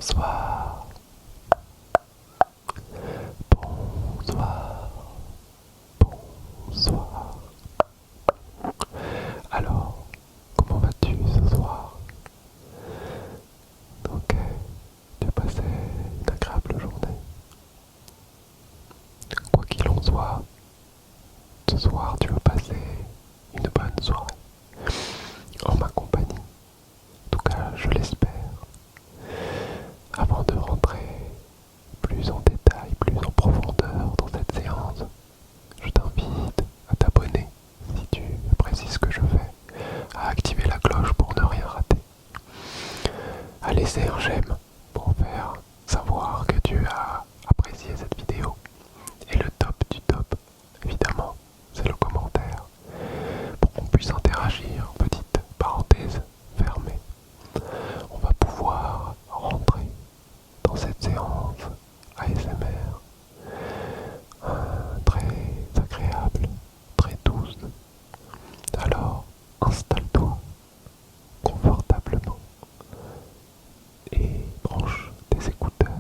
Bonsoir, bonsoir, bonsoir. Alors, comment vas-tu ce soir? Donc, tu as passé une agréable journée. Quoi qu'il en soit, ce soir tu vas passer une bonne soirée en ma compagnie. En tout cas, je l'espère. Avant de rentrer plus en détail, plus en profondeur dans cette séance, je t'invite à t'abonner si tu apprécies ce que je fais, à activer la cloche pour ne rien rater, à laisser un j'aime pour faire savoir que tu as apprécié cette vidéo. Et le top du top, évidemment, c'est le commentaire pour qu'on puisse interagir. Petite parenthèse fermée. On va pouvoir rentrer dans cette séance ASMR très agréable, très douce. Alors, installe-toi confortablement et branche tes écouteurs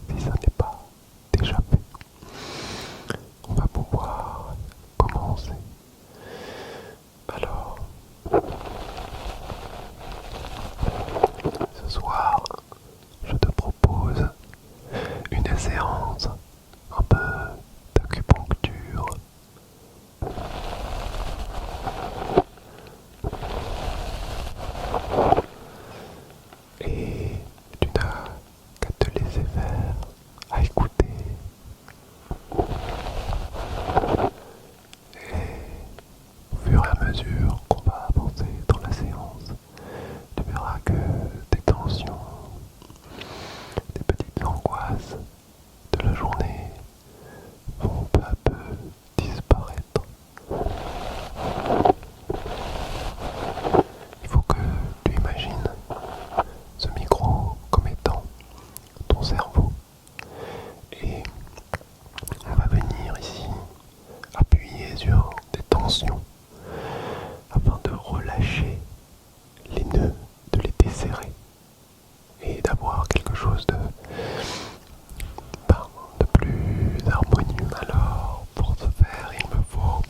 si ça n'est pas déjà fait. On va pouvoir commencer. Alors, ce soir, je te propose une séance un peu d'acupuncture. Et tu n'as qu'à te laisser faire, à écouter. Et au fur et à mesure qu'on va avancer dans la séance, tu verras que tes tensions, tes petites angoisses de la journée vont peu à peu disparaître. Il faut que tu imagines ce micro comme étant ton cerveau. Et on va venir ici appuyer sur des tensions afin de relâcher les nœuds, de les desserrer et d'avoir quelque chose de plus harmonieux. Alors, pour ce faire, il me faut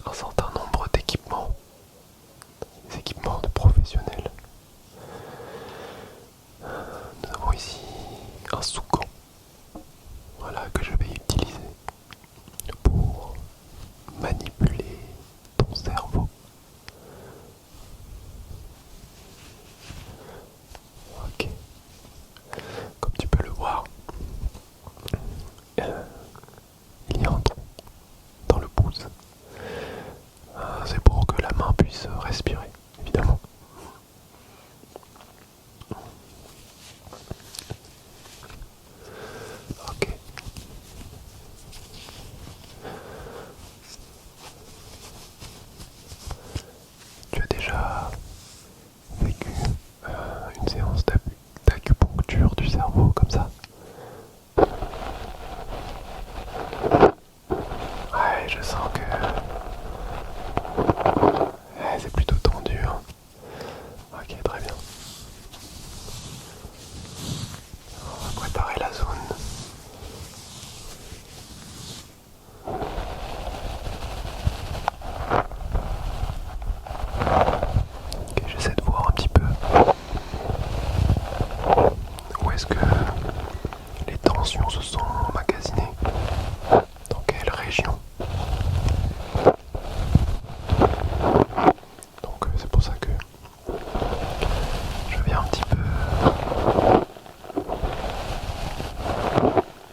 un certain nombre d'équipements, des équipements de professionnels. Nous avons ici un sous-gant, voilà, que je vais utiliser pour manipuler ton cerveau. Ok, comme tu peux le voir, il y a un trou dans le pouce. C'est pour que la main puisse respirer, évidemment. Ok. Tu as déjà vécu une séance d'acupuncture du cerveau comme ça? Ouais, je sens que c'est plutôt tendu, hein. Ok, très bien. On va préparer la zone. Ok, j'essaie de voir un petit peu où est-ce que les tensions se sont emmagasinées. Dans quelle région? Donc c'est pour ça que je viens un petit peu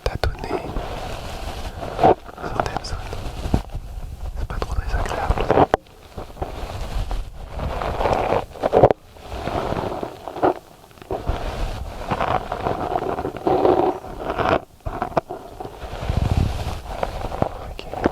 tâtonner certaines zones. C'est pas trop désagréable. Ok.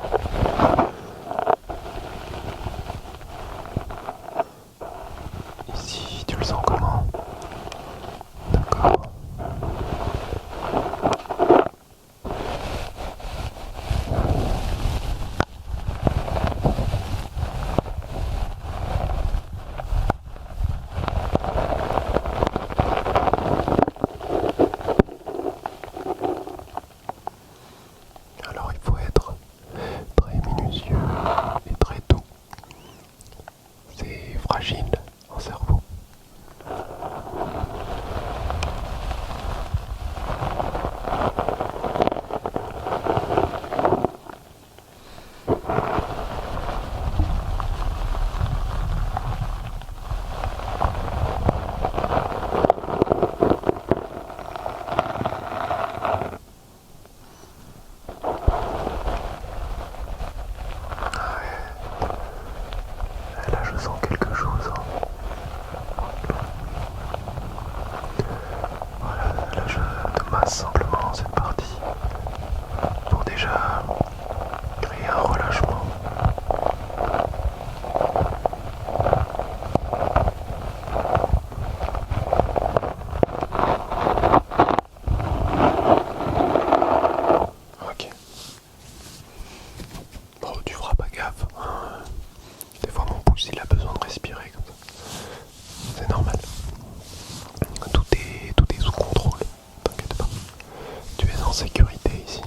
sécurité ici.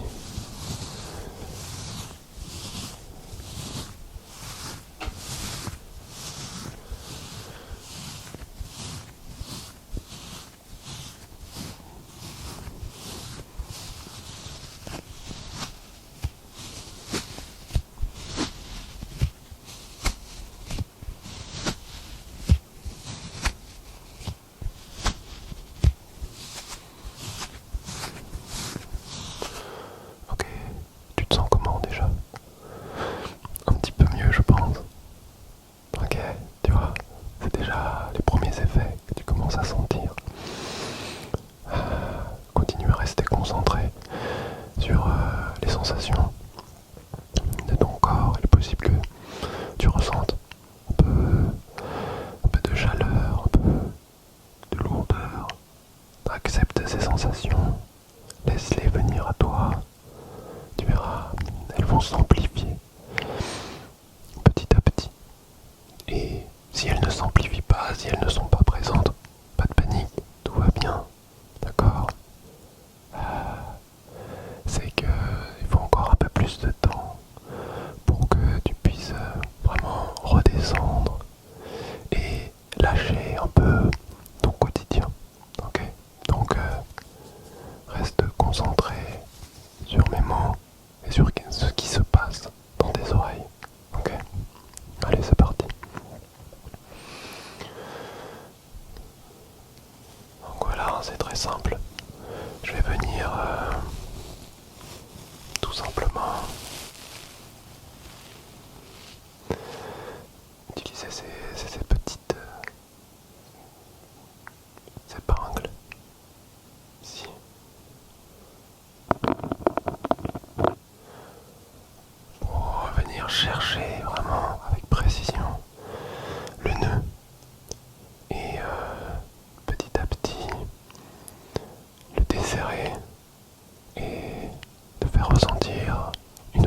Ok, tu te sens comment déjà? Un petit peu mieux je pense. Ok, tu vois, c'est déjà les premiers effets que tu commences à sentir. Continue à rester concentré sur les sensations de ton corps. Il est possible que tu ressentes un peu de chaleur, un peu de lourdeur. Accepte ces sensations, laisse-les venir à toi. Tu verras, elles vont s'amplifier petit à petit. Et si elles ne s'amplifient pas, si elles ne sont pas présentes, pas de panique, tout va bien, d'accord? C'est qu'il faut encore un peu plus de temps pour que tu puisses vraiment redescendre et lâcher un peu ton quotidien. Ok? Donc reste concentré sur mes mots et sur ce qui se passe dans tes oreilles. Ok? Allez, c'est parti. Donc voilà, c'est très simple. Je vais venir tout simplement utiliser ces petites épingles ici pour venir chercher vraiment avec précision le nœud et petit à petit le desserrer et te faire ressentir une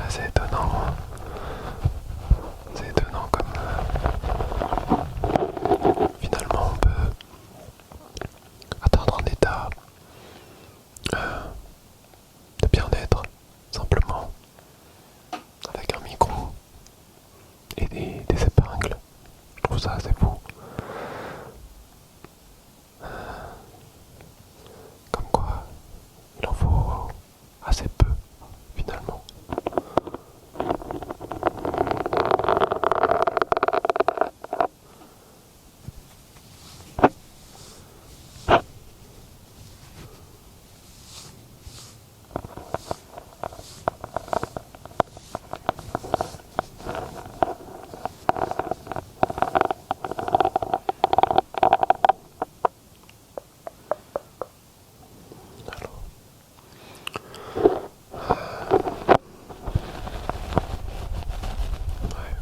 c'est étonnant, hein. C'est étonnant comme finalement on peut atteindre un état de bien-être simplement avec un micro et des épingles. Je trouve ça assez fou. Comme quoi, il en faut assez peu finalement. Ouais,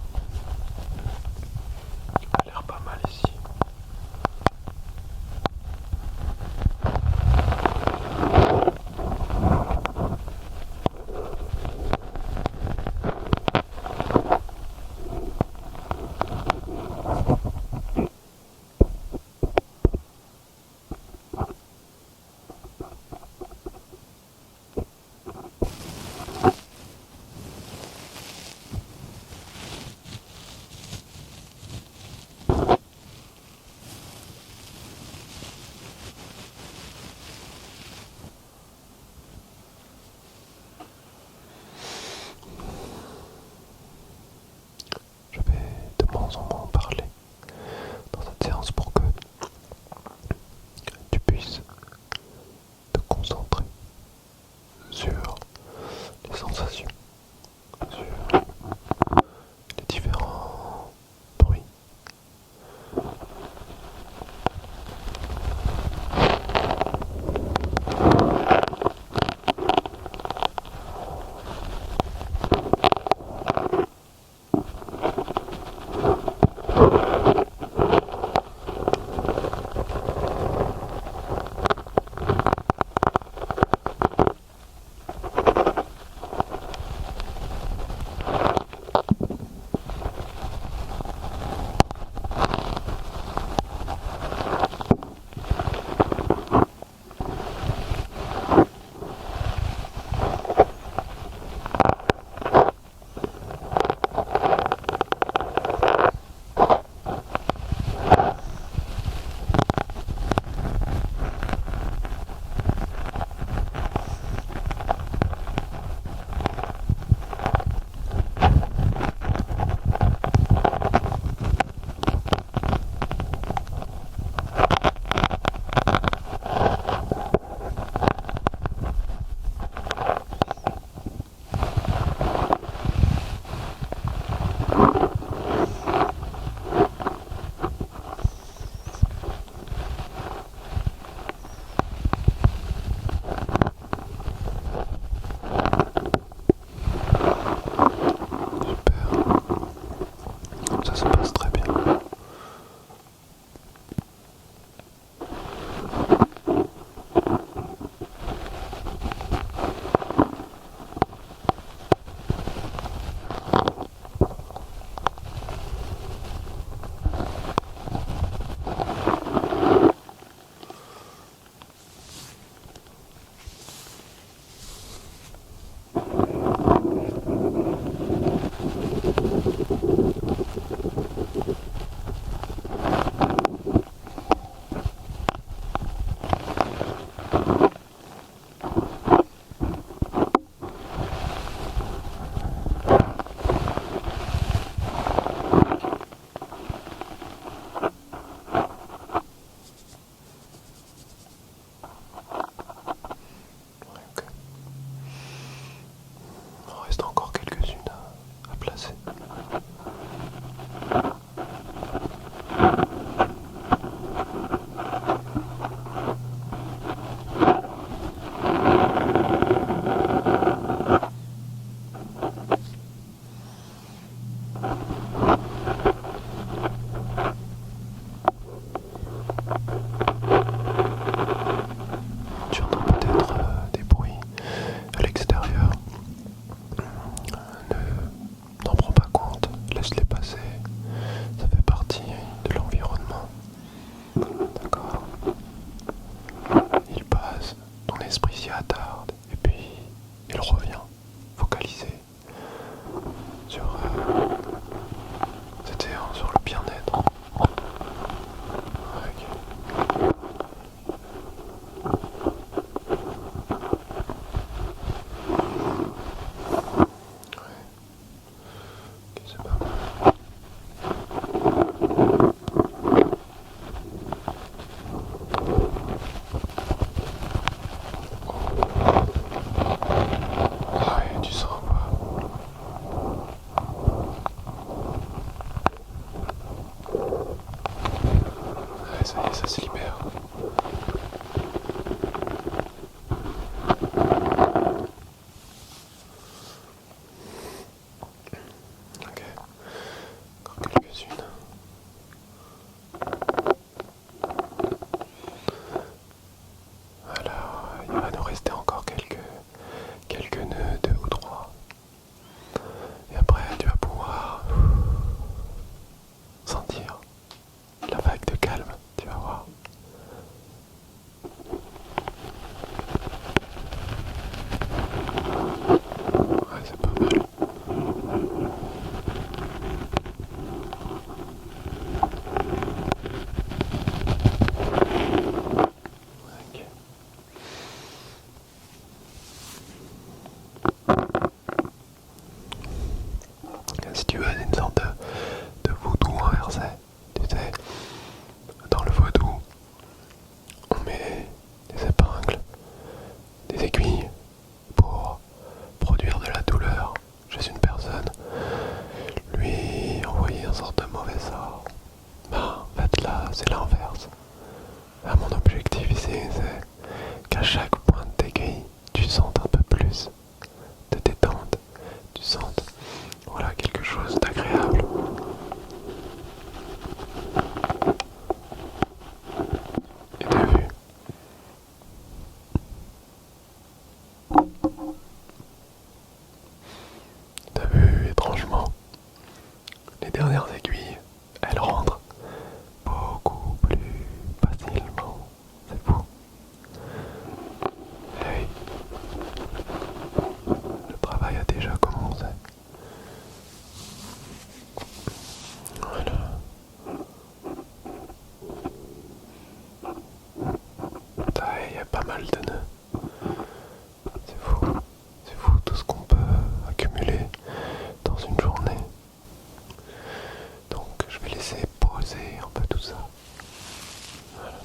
ça a l'air pas mal ici. Je vais de moins en moins en parler dans cette séance pour que tu puisses te concentrer sur les sensations, sur les différents bruits. ça y est, ça se libère. Ok, encore quelques-unes. Alors, il va nous rester encore quelques nœuds, 2 ou 3. Et après, tu vas pouvoir sentir la vague de calme, tu vas voir. Ouais, c'est pas mal. Ok. Si tu veux, c'est une sorte de vaudou inversé. Tu sais, dans le vaudou, on met des épingles, des aiguilles pour produire de la douleur chez une personne, lui envoyer un sorte de mauvais sort. Ben, en fait là, c'est l'inverse. Là, mon objectif ici, c'est qu'à chaque pointe d'aiguille, tu sentes un peu plus de détente, tu sentes, voilà, quelque chose d'agréable. Et t'as vu, étrangement, les dernières aiguilles, elles rentrent beaucoup plus facilement. C'est fou. Eh oui, le travail a déjà commencé. Voilà. Il y a pas mal de nœuds. C'est fou. C'est fou tout ce qu'on peut accumuler dans une journée. Donc je vais laisser poser un peu tout ça. Voilà.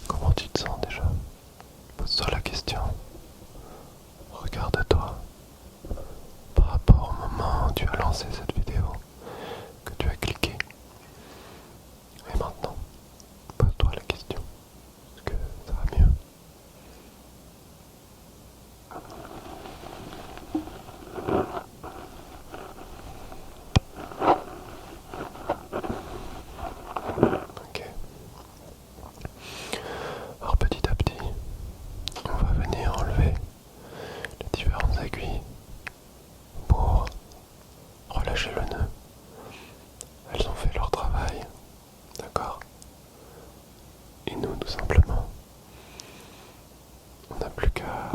Comment tu te sens déjà? Pose-toi la question. Regarde-toi par rapport au moment où tu as lancé cette vidéo, que tu as cliqué. Et maintenant, pose-toi la question. Est-ce que ça va mieux? Ok. Alors petit à petit, on va venir enlever les différentes aiguilles pour relâcher le nœud. Elles ont fait leur travail, d'accord? Et nous, tout simplement, on n'a plus qu'à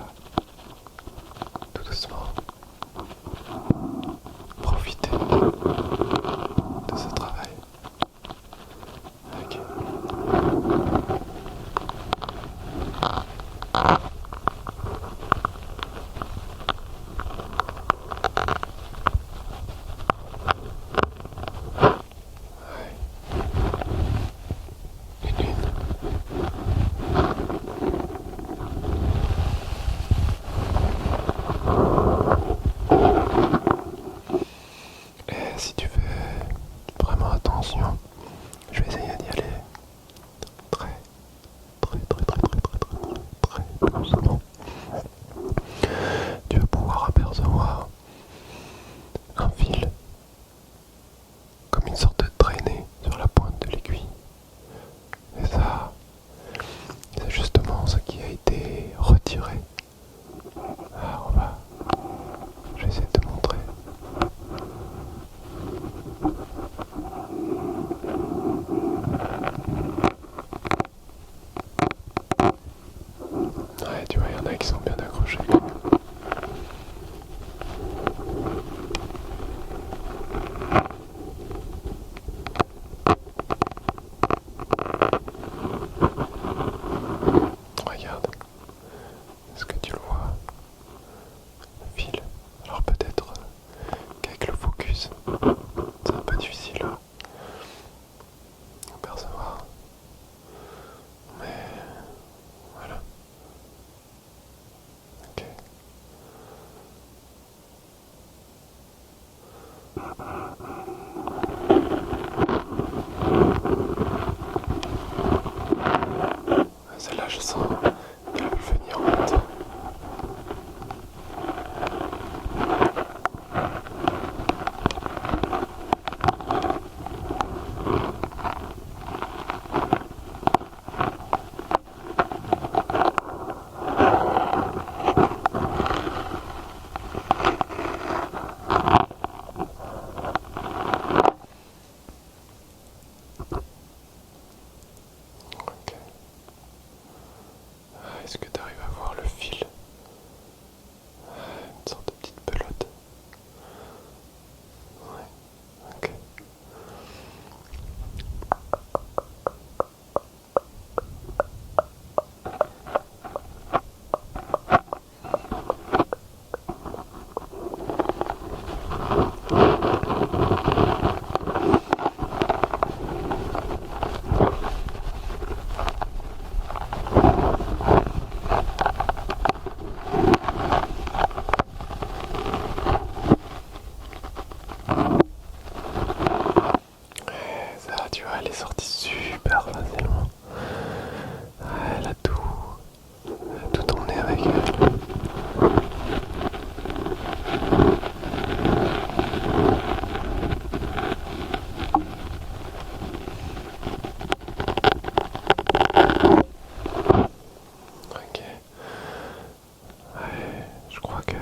C'est un peu difficile à percevoir. Mais voilà. Ok. Celle-là, je sens qu'elle veut venir en même temps. Ok. Est-ce que tu arrives à voir le fil? Une sorte de petite pelote. Ouais, ok. Ça, tu vois, elle est sortie super facilement. Elle a tout emmené avec elle. Ok. Ouais, je crois que